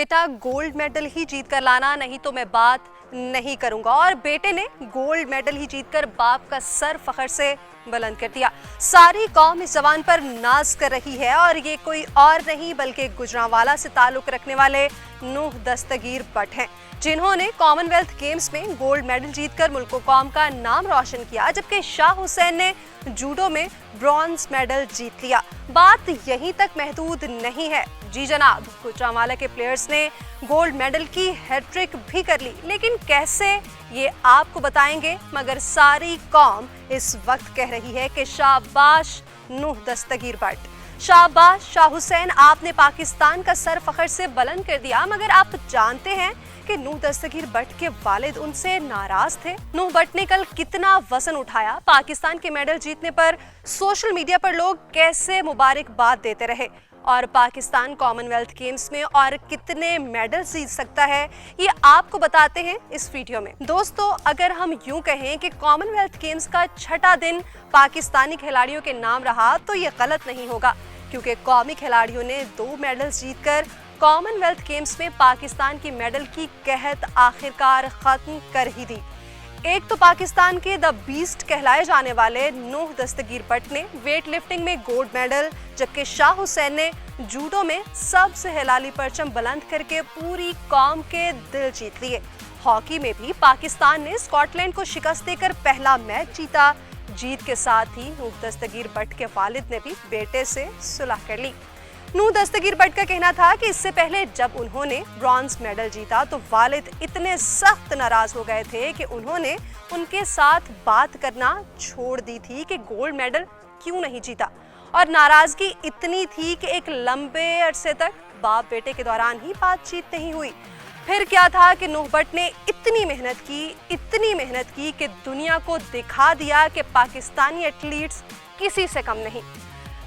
बेटा gold medal ही जीत कर लाना, नहीं तो मैं बात नहीं करूंगा। और बेटे ने गोल्ड मेडल ही जीतकर बाप का सर फखर से बुलंद कर दिया। सारी कौम इस जवान पर नाज कर रही है और ये कोई और नहीं बल्कि गुजरांवाला से ताल्लुक रखने वाले नूह दस्तगीर बट हैं, जिन्होंने कॉमनवेल्थ गेम्स में गोल्ड मेडल जीतकर मुल्क कौम का नाम रोशन किया, जबकि शाह हुसैन ने जूडो में ब्रॉन्ज मेडल जीत लिया। बात यहीं तक महदूद नहीं है। जी जनाब, गुजरांवाला के प्लेयर्स ने गोल्ड मेडल की हैट्रिक भी कर ली, लेकिन कैसे ये आपको बताएंगे। मगर सारी कौम इस वक्त कह रही है कि शाबाश नूह दस्तगीर बट, शाबाश शाह हुसैन, आपने पाकिस्तान का सर फखर से बुलंद कर दिया। मगर आप जानते हैं कि नूह दस्तगीर बट के वालिद उनसे नाराज थे। नूह बट ने कल कितना वजन उठाया, पाकिस्तान के मेडल जीतने पर सोशल मीडिया पर लोग कैसे मुबारकबाद देते रहे, और पाकिस्तान कॉमनवेल्थ गेम्स में और कितने मेडल जीत सकता है, ये आपको बताते हैं इस वीडियो में। दोस्तों, अगर हम यूं कहें कि कॉमनवेल्थ गेम्स का छठा दिन पाकिस्तानी खिलाड़ियों के नाम रहा तो ये गलत नहीं होगा, क्योंकि कौमी खिलाड़ियों ने 2 मेडल जीतकर कॉमनवेल्थ गेम्स में पाकिस्तान की मेडल की कहत आखिरकार खत्म कर ही दी। एक तो पाकिस्तान के द बीस्ट कहलाए जाने वाले नूह दस्तगीर बट ने वेट लिफ्टिंग में गोल्ड मेडल, जबकि शाह हुसैन ने जूडो में सबसे हिलाली परचम बुलंद करके पूरी कौम के दिल जीत लिए। हॉकी में भी पाकिस्तान ने स्कॉटलैंड को शिकस्त देकर पहला मैच जीता। जीत के साथ ही नूह दस्तगीर बट के वालिद ने भी बेटे से सुलह कर ली। नूह दस्तगीर बट का कहना था कि इससे पहले जब उन्होंने ब्रॉन्ज मेडल जीता तो वालिद इतने सख्त नाराज हो गए थे कि उन्होंने उनके साथ बात करना छोड़ दी थी कि गोल्ड मेडल क्यों नहीं जीता, और नाराजगी इतनी थी कि एक लंबे अरसे तक बाप बेटे के दौरान ही बातचीत नहीं हुई। फिर क्या था कि नूह बट ने इतनी मेहनत की कि दुनिया को दिखा दिया कि पाकिस्तानी एथलीट्स किसी से कम नहीं।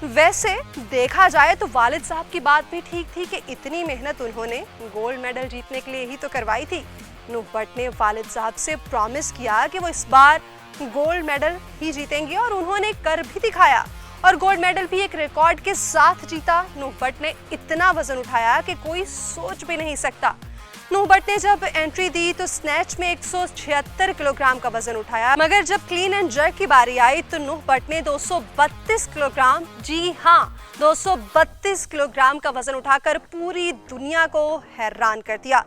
वैसे देखा जाए तो वालिद साहब की बात भी ठीक थी कि इतनी मेहनत उन्होंने गोल्ड मेडल जीतने के लिए ही तो करवाई थी। नूह बट ने वालिद साहब से प्रॉमिस किया कि वो इस बार गोल्ड मेडल ही जीतेंगे, और उन्होंने कर भी दिखाया, और गोल्ड मेडल भी एक रिकॉर्ड के साथ जीता। नूह बट ने इतना वजन उठाया कि कोई सोच भी नहीं सकता। नूह बट ने जब एंट्री दी तो स्नैच में 176 किलोग्राम का वजन उठाया, मगर जब क्लीन एंड जर्क की बारी आई तो नूह बट ने 232 किलोग्राम, जी हाँ 232 किलोग्राम का वजन उठाकर पूरी दुनिया को हैरान कर दिया,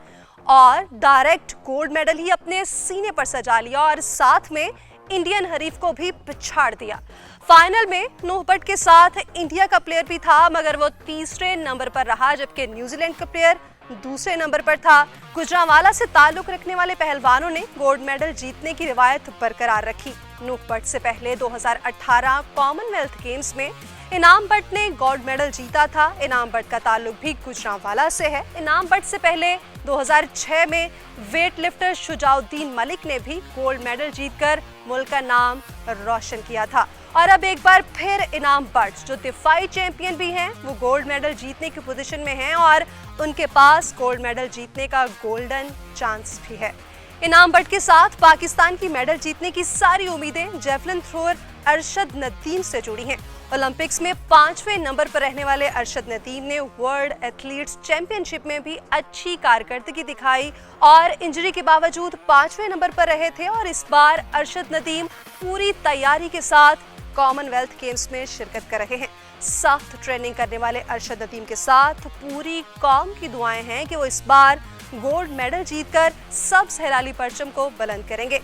और डायरेक्ट गोल्ड मेडल ही अपने सीने पर सजा लिया, और साथ में इंडियन हरीफ को भी पिछाड़ दिया। फाइनल में नूह बट के साथ इंडिया का प्लेयर भी था, मगर वो तीसरे नंबर पर रहा, जबकि न्यूजीलैंड का प्लेयर दूसरे नंबर पर था। गुजरांवाला से ताल्लुक रखने वाले पहलवानों ने गोल्ड मेडल जीतने की रिवायत बरकरार रखी। नूह बट से पहले 2018 कॉमनवेल्थ गेम्स में इनाम बट ने गोल्ड मेडल जीता था। इनाम बट का ताल्लुक भी गुजरांवाला से है। इनाम बट से पहले 2006 में वेट लिफ्टर शुजाउद्दीन मलिक ने भी गोल्ड मेडल जीतकर मुल्क का नाम रोशन किया था। और अब एक बार फिर इनाम बट, जो दिफाई चैंपियन भी हैं, वो गोल्ड मेडल जीतने की पोजीशन में हैं, और उनके पास गोल्ड मेडल जीतने का गोल्डन चांस भी है। इनाम बट के साथ पाकिस्तान की मेडल जीतने की सारी उम्मीदें जेवलिन थ्रोअर अरशद नदीम से जुड़ी हैं। ओलंपिक्स में 5वें नंबर पर रहने वाले अरशद नदीम ने वर्ल्ड एथलीट्स चैंपियनशिप में भी अच्छी कारकर्दगी दिखाई और इंजरी के बावजूद 5वें नंबर पर रहे थे, और इस बार अरशद नदीम पूरी तैयारी के साथ कॉमनवेल्थ गेम्स में शिरकत कर रहे हैं। सख्त ट्रेनिंग करने वाले अरशद नदीम के साथ पूरी कौम की दुआएं हैं कि वो इस बार गोल्ड मेडल जीतकर सबसे हिलाली परचम को बुलंद करेंगे।